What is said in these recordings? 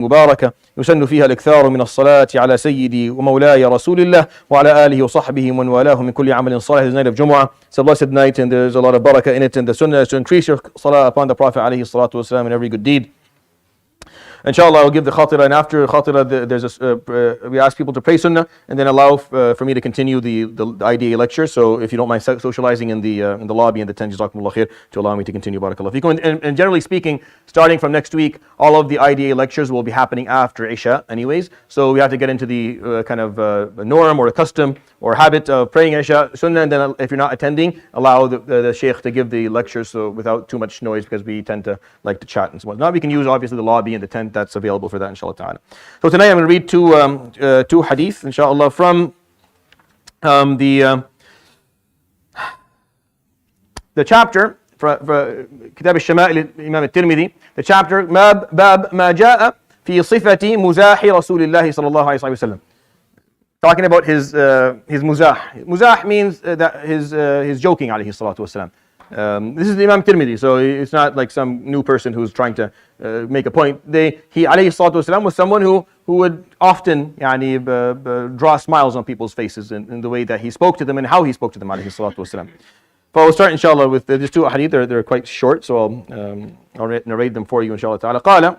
مباركة يسن فيها الإكثار من الصلاة على سيدي ومولاي رسول الله وعلى آله وصحبه ومن والاه من كل عمل صالح. This night of Jumu'ah, it's a blessed night and there's a lot of barakah in it, and the sunnah is to increase your salah upon the Prophet alayhi salatu wasalam in every good deed. Inshallah, I'll give the khatirah, and after khatirah, we ask people to pray sunnah, and then allow for me to continue the IDA lecture. So if you don't mind socializing in the lobby in the tent, jazakumullah khair, to allow me to continue, barakallah fikum. And generally speaking, starting from next week, all of the IDA lectures will be happening after Isha anyways. So we have to get into the kind of norm or a custom or habit of praying Isha sunnah, and then if you're not attending, allow the shaykh to give the lectures so without too much noise, because we tend to like to chat and so on. Now we can use obviously the lobby and the tent that's available for that, inshallah ta'ala. So tonight I'm going to read two hadith, inshallah, from the chapter for Kitab al-Shamail Imam al-Tirmidhi, the chapter Bab Ma Ja'a Fi Sifati Muzahi Rasulillah sallallahu alayhi wa sallam. Talking about his muzah. Muzah means that his joking alayhi salatu wasalam. This is the Imam Tirmidhi, so it's not like some new person who's trying to make a point. He alayhi salatu wasalam was someone who would often draw smiles on people's faces in the way that he spoke to them and how he spoke to them alayhi salatu wasalam. But we'll start inshallah with these two hadith. They're quite short, so I'll narrate them for you inshallah ta'ala. قال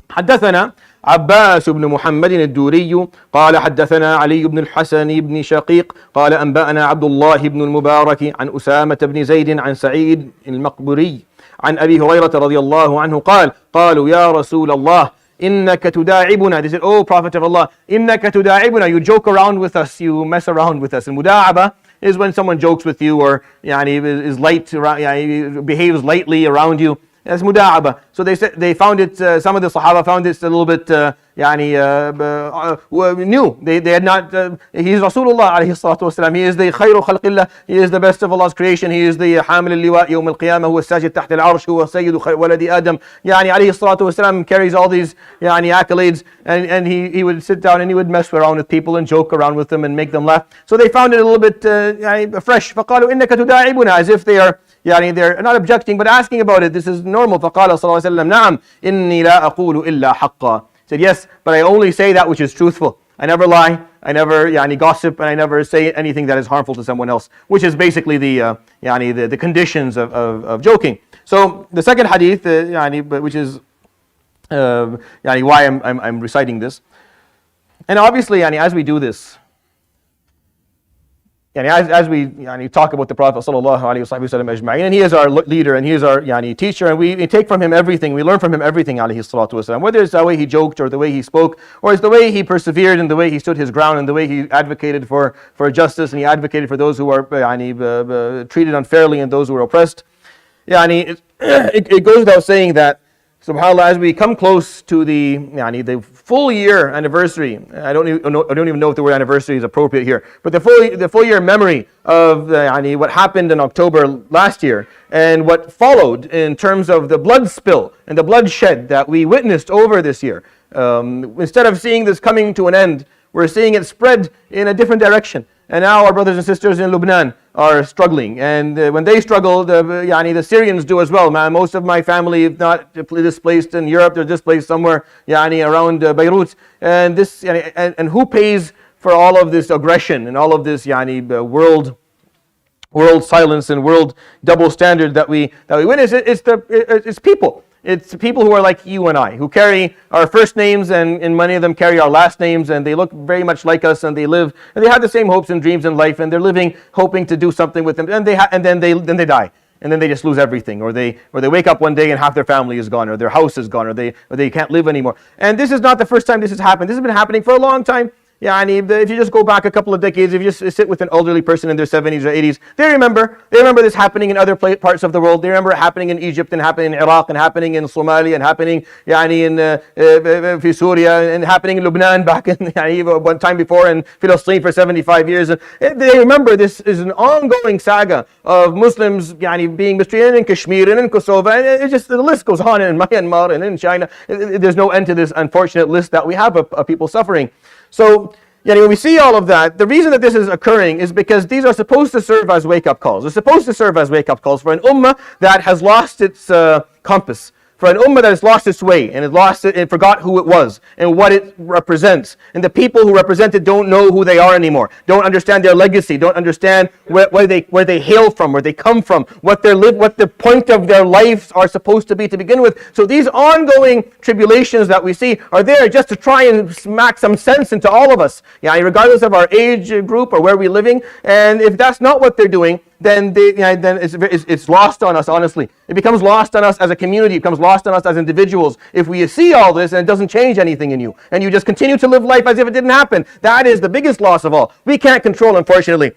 حدثنا عباس بن محمد الدوري قال حدثنا علي بن الحسن بن شقيق قال أنبأنا عبد الله بن المبارك عن أسامة بن زيد عن سعيد المقبري عن أبي هريرة رضي الله عنه قال قالوا يا رسول الله إنك تداعبنا. They said, oh Prophet of Allah, إنك تداعبنا, you joke around with us, you mess around with us. And muda'aba is when someone jokes with you or is light, behaves lightly around you. That's muda'aba. So they found it, some of the Sahaba found it a little bit new. They had not, he is Rasulullah alayhi salatu wasalam. He is the khayru khalqillah. He is the best of Allah's creation. He is the hamil al-liwa yawm al-qiyamah. Huwa sajid tahta al-arsh. Huwa sayyidu waladi Adam. Alayhi salatu wasalam carries all these accolades, and he would sit down and he would mess around with people and joke around with them and make them laugh. So they found it a little bit fresh. فَقَالُوا إِنَّكَ تُدَاعِبُنَا, as if they're not objecting but asking about it. This is normal. فَقَالَ صلى الله عليه وسلم نعم إِنِّي لَا أَقُولُ إِلَّا حَقًّا. Said, yes, but I only say that which is truthful. I never lie, I never gossip, and I never say anything that is harmful to someone else, which is basically the conditions of joking. So the second hadith, which is why I'm reciting this. And obviously, as we do this, as we talk about the Prophet sallallahu alaihi wasallam ajma'in, and he is our leader and he is our teacher, and we take from him everything, we learn from him everything alayhi salatu wasallam, whether it's the way he joked or the way he spoke, or it's the way he persevered and the way he stood his ground and the way he advocated for justice and he advocated for those who are treated unfairly and those who are oppressed. It goes without saying that, subhanAllah, as we come close to the full year anniversary, I don't even know if the word anniversary is appropriate here, but the full year memory of what happened in October last year and what followed in terms of the blood spill and the bloodshed that we witnessed over this year. Instead of seeing this coming to an end, we're seeing it spread in a different direction. And now our brothers and sisters in Lebanon are struggling. And when they struggle, the Syrians do as well. Most of my family, if not displaced in Europe, they're displaced somewhere around Beirut. And this, and who pays for all of this aggression and all of this world silence and world double standard that we witness? It's people. It's people who are like you and I, who carry our first names, and many of them carry our last names, and they look very much like us, and they have the same hopes and dreams in life, and they're living hoping to do something with them, and then they die, and then they just lose everything, or they wake up one day and half their family is gone, or their house is gone, or they can't live anymore. And this is not the first time this has happened. This has been happening for a long time. If you just go back a couple of decades, if you just sit with an elderly person in their 70s or 80s, they remember this happening in other parts of the world. They remember it happening in Egypt, and happening in Iraq, and happening in Somalia, and happening in Syria, and happening in Lebanon back in one time before, in Palestine for 75 years. And they remember this is an ongoing saga of Muslims being mistreated in Kashmir and in Kosovo, and the list goes on in Myanmar and in China. There's no end to this unfortunate list that we have of people suffering. So, when we see all of that, the reason that this is occurring is because these are supposed to serve as wake-up calls. They're supposed to serve as wake-up calls for an ummah that has lost its compass, For an ummah that has lost its way and has lost it and forgot who it was and what it represents, and the people who represent it don't know who they are anymore, don't understand their legacy, don't understand where they hail from, where they come from, what the point of their lives are supposed to be to begin with. So these ongoing tribulations that we see are there just to try and smack some sense into all of us, regardless of our age group or where we're living. And if that's not what they're doing, then it's lost on us, honestly. It becomes lost on us as a community. It becomes lost on us as individuals. If we see all this and it doesn't change anything in you, and you just continue to live life as if it didn't happen, that is the biggest loss of all. We can't control, unfortunately,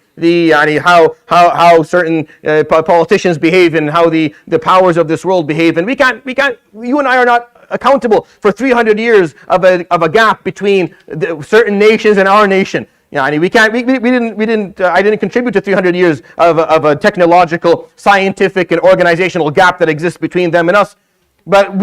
how certain politicians behave and how the powers of this world behave. And we can't. You and I are not accountable for 300 years of a gap between certain nations and our nation. I didn't contribute to 300 years of a technological, scientific, and organizational gap that exists between them and us. But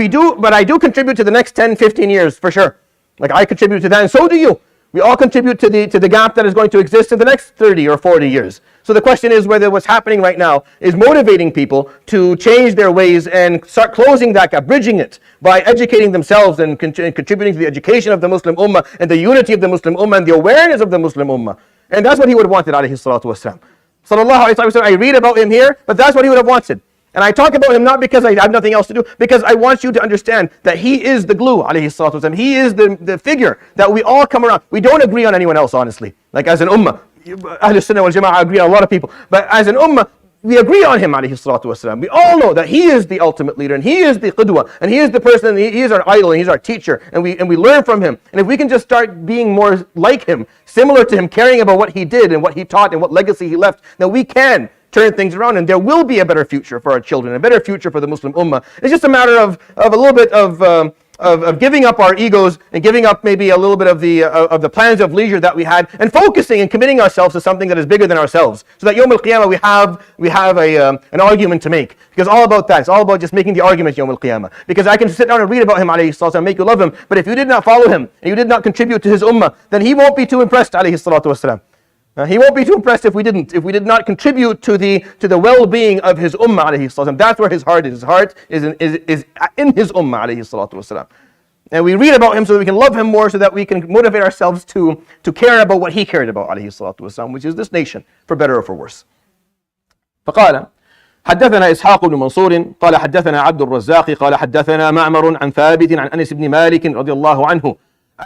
I do contribute to the next 10, 15 years for sure. Like I contribute to that, and so do you. We all contribute to the gap that is going to exist in the next 30 or 40 years. So the question is whether what's happening right now is motivating people to change their ways and start closing that gap, bridging it by educating themselves and contributing to the education of the Muslim Ummah and the unity of the Muslim Ummah and the awareness of the Muslim Ummah. And that's what he would have wanted, alayhi salatu wasalam. Sallallahu alayhi wasallam, I read about him here, but that's what he would have wanted. And I talk about him not because I have nothing else to do, because I want you to understand that he is the glue, alayhi salatu wasalam. He is the figure that we all come around. We don't agree on anyone else, honestly. Like as an ummah, Ahlul Sunnah wal Jama'ah agree on a lot of people. But as an ummah, we agree on him, alayhi salatu wasalam. We all know that he is the ultimate leader, and he is the qudwa, and he is the person, he is our idol, and he's our teacher, and we learn from him. And if we can just start being more like him, similar to him, caring about what he did and what he taught and what legacy he left, then we can turn things around, and there will be a better future for our children, a better future for the Muslim Ummah. It's just a matter of a little bit of giving up our egos and giving up maybe a little bit of the plans of leisure that we had, and focusing and committing ourselves to something that is bigger than ourselves. So that Yawm al-Qiyamah we have an argument to make. Because all about that, it's all about just making the argument Yawm al-Qiyamah. Because I can sit down and read about him, alayhi salatu wasalam, make you love him, but if you did not follow him and you did not contribute to his ummah, then he won't be too impressed, alayhi salatu wasalam. He won't be too impressed if we did not contribute to the well-being of his ummah, alayhi salatu wasalam. That's where his heart is. His heart is in his ummah, alayhi salatu wasalam. And we read about him so that we can love him more, so that we can motivate ourselves to care about what he cared about, alayhi salatu wasalam, which is this nation, for better or for worse. فقال حدثنا إسحاق بن منصور قال حدثنا عبد الرزاق قال حدثنا معمر عن ثابت عن أنس بن مالك رضي الله عنه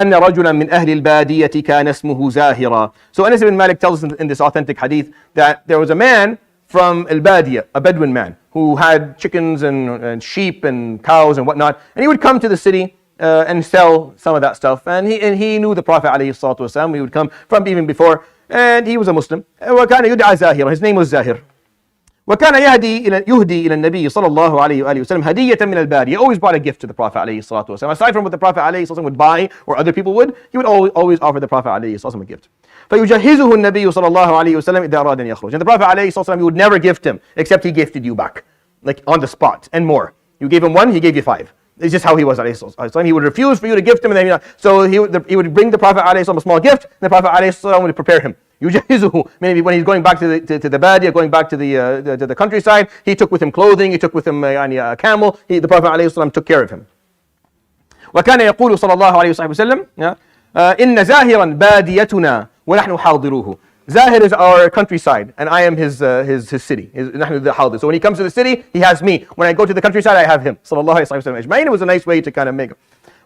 أن رجلا من أهل البادية كان اسمه زاهرا. So Anas ibn Malik tells us in this authentic hadith that there was a man from al-Badiyah, a Bedouin man, who had chickens and sheep and cows and whatnot, and he would come to the city and sell some of that stuff. And he knew the Prophet alayhi salatu wasalam. He would come from even before, and he was a Muslim. وكان يدعى زاهرا. His name was Zahir. وكان يهدي إلى النبي صلى الله عليه وآله وسلم هدية من البادية. He always brought a gift to the Prophet عليه الصلاة والسلام. Aside from what the Prophet عليه الصلاة والسلام would buy or other people would, he would always offer the Prophet عليه الصلاة والسلام a gift. فيجهزه النبي صلى الله عليه وسلم إذا أراد أن يخرج. And the Prophet عليه الصلاة والسلام, he would never gift him except he gifted you back, like on the spot and more. You gave him one, he gave you 5. It's just how he was عليه الصلاة والسلام. He would refuse for you to gift him, and then so he would bring the Prophet عليه الصلاة والسلام a small gift, and the Prophet عليه الصلاة والسلام would prepare him. يجهزه, maybe when he's going back to the Badiyah, going back to the countryside, he took with him clothing, he took with him a camel. The Prophet عليه الصلاة والسلام took care of him. وكان يقول صلى الله عليه وسلم إن زاهرا باديتنا ونحن حاضروه. Zahir is our countryside, and I am his city. So when he comes to the city, he has me. When I go to the countryside, I have him. صلى الله عليه وسلم أجمعين. It was a nice way to kind of make it.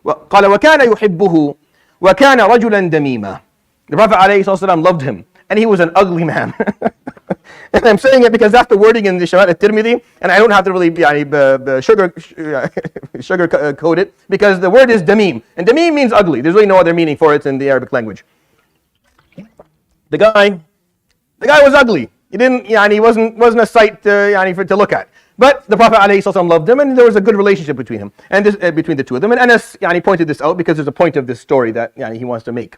قال وكان يحبه وكان رجلا دميما. The Prophet ﷺ loved him, and he was an ugly man. And I'm saying it because that's the wording in the Shama'il al-Tirmidhi, and I don't have to really sugar coat it, because the word is damim, and damim means ugly. There's really no other meaning for it in the Arabic language. The guy was ugly. He wasn't a sight to look at. But the Prophet ﷺ loved him, and there was a good relationship between him and between the two of them. And Anas pointed this out because there's a point of this story that he wants to make.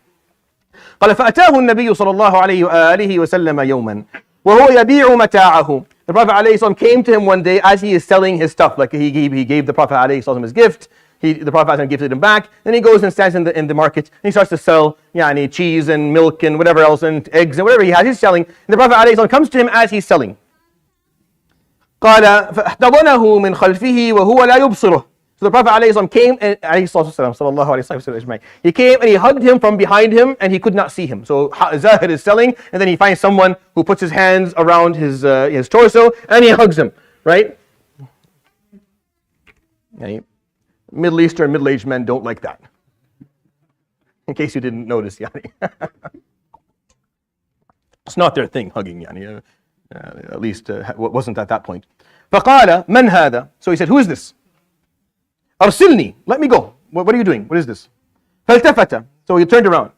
قال فأتاه النبي صلى الله عليه وآله وسلم يوما وهو يبيع متاعه. The Prophet ﷺ came to him one day as he is selling his stuff. Like he gave the Prophet ﷺ his gift. The Prophet ﷺ gifted him back. Then he goes and stands in the market, and he starts to sell cheese and milk and whatever else, and eggs and whatever he has, he's selling. And the Prophet ﷺ comes to him as he's selling. قال فاحتضنه من خلفه وهو لا يبصره. So the Prophet ﷺ came and he came and he hugged him from behind him and he could not see him. So Zahir is selling and then he finds someone who puts his hands around his torso and he hugs him, right? Middle Eastern middle-aged men don't like that. In case you didn't notice, yani. It's not their thing, hugging, yani. At least wasn't at that point. فَقَالَ مَنْ هَذَا? So he said, who is this? أرسلني, let me go. What are you doing? What is this? فالتفت. So he turned around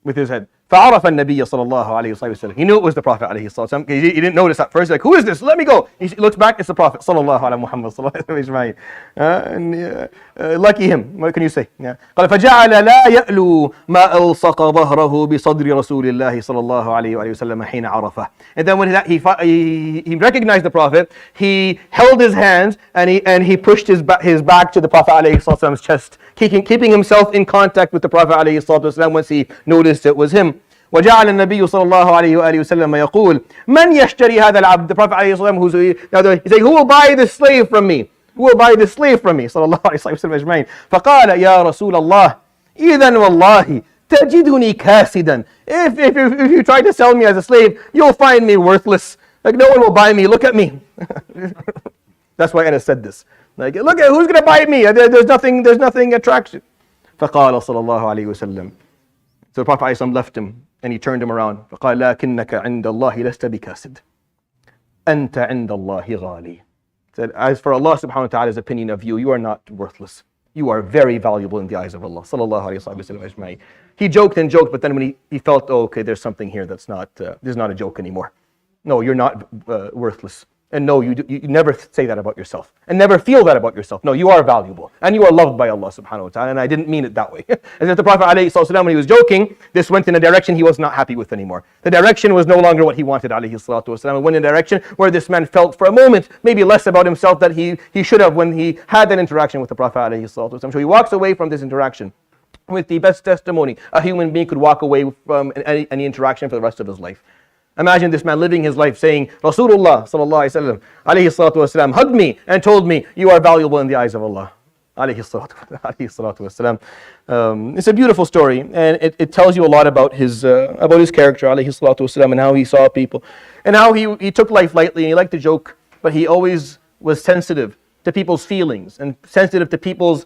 with his head. فعرف النبي صلى الله عليه وسلم. He knew it was the Prophet عليه الصلاة والسلام. He didn't notice at first. Like, who is this? Let me go. He looks back. It's the Prophet صلى الله على محمد صلى الله عليه وسلم. Lucky him. What can you say? قال فجعل لا يألو ما ألصق ظهره بصدر رسول الله صلى الله عليه وآله وسلم حين عرفه. And then when he recognized the Prophet, he held his hands and he pushed his back to the Prophet عليه الصلاة والسلام's chest, keeping himself in contact with the Prophet عليه الصلاة والسلام once he noticed it was him. وجعل النبي صلى الله عليه وآله وسلم يقول من يشتري هذا العبد? The Prophet عليه الصلاة والسلام, he's saying, who will buy this slave from me? Who will buy this slave from me? صلى الله عليه وسلم أجمعين. فقال يا رسول الله إذن والله تجدني كاسدا. If you try to sell me as a slave, you'll find me worthless. Like, no one will buy me. Look at me. That's why Anas said this. Like, look at who's going to buy me? There's nothing attraction. فقال صلى الله عليه وسلم. So the Prophet ﷺ left him and he turned him around. فقال لكنك عند الله لست بكاسد. أنت عند الله غالي. Said, as for Allah subhanahu wa ta'ala's opinion of you, you are not worthless. You are very valuable in the eyes of Allah. Sallallahu alayhi wa sallam. He joked and joked, but then when he felt, oh, okay, there's something here that's not, this is not a joke anymore. No, you're not worthless. And no, you never say that about yourself. And never feel that about yourself. No, you are valuable. And you are loved by Allah subhanahu wa ta'ala. And I didn't mean it that way. As if the Prophet alayhi salatu when he was joking, this went in a direction he was not happy with anymore. The direction was no longer what he wanted alayhi salatu wasalam. It went in a direction where this man felt for a moment maybe less about himself that he should have when he had that interaction with the Prophet alayhi salatu wasalam. So he walks away from this interaction with the best testimony a human being could walk away from any interaction for the rest of his life. Imagine this man living his life saying, Rasulullah sallallahu alayhi wasallam hugged me and told me, you are valuable in the eyes of Allah. Alayhi salatu wasallam. It's a beautiful story, and it tells you a lot about his character, alayhi salatu wasallam, and how he saw people, and how he took life lightly, and he liked to joke, but he always was sensitive to people's feelings and sensitive to people's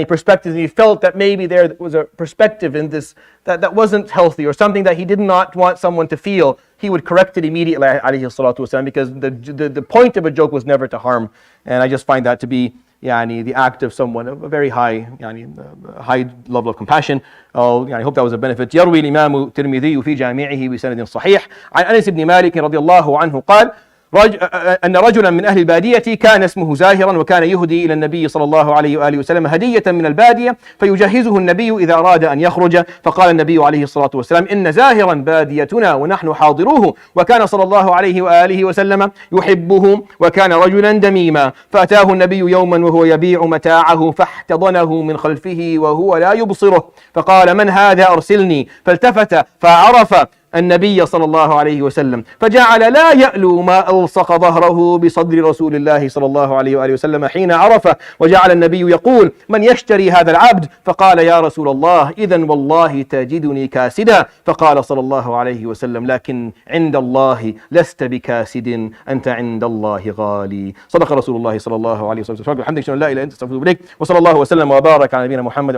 perspectives. And he felt that maybe there was a perspective in this that wasn't healthy or something that he did not want someone to feel. He would correct it immediately, alayhi salatu wasalam, because the point of a joke was never to harm. And I just find that to be the act of someone of a very high level of compassion. I hope that was a benefit. يروي الإمام الترمذي في جامعه بسند صحيح عن أنس بن مالك رضي الله عنه قال أن رجلا من أهل البادية كان اسمه زاهرا وكان يهدي إلى النبي صلى الله عليه وآله وسلم هدية من البادية فيجهزه النبي إذا أراد أن يخرج فقال النبي عليه الصلاة والسلام إن زاهرا باديتنا ونحن حاضروه وكان صلى الله عليه وآله وسلم يحبه وكان رجلا دميما فأتاه النبي يوما وهو يبيع متاعه فاحتضنه من خلفه وهو لا يبصره فقال من هذا أرسلني فالتفت فعرف النبي صلى الله عليه وسلم فجعل لا يألو ما ألصق ظهره بصدر رسول الله صلى الله عليه وآله وسلم حين عرفه وجعل النبي يقول من يشتري هذا العبد فقال يا رسول الله إذن والله تجدني كاسدا فقال صلى الله عليه وسلم لكن عند الله لست بكاسد أنت عند الله غالي صدق رسول الله صلى الله عليه وسلم الحمد لله لا إله إلا أنت استغفرك وصلى الله وسلم وبارك على نبينا محمد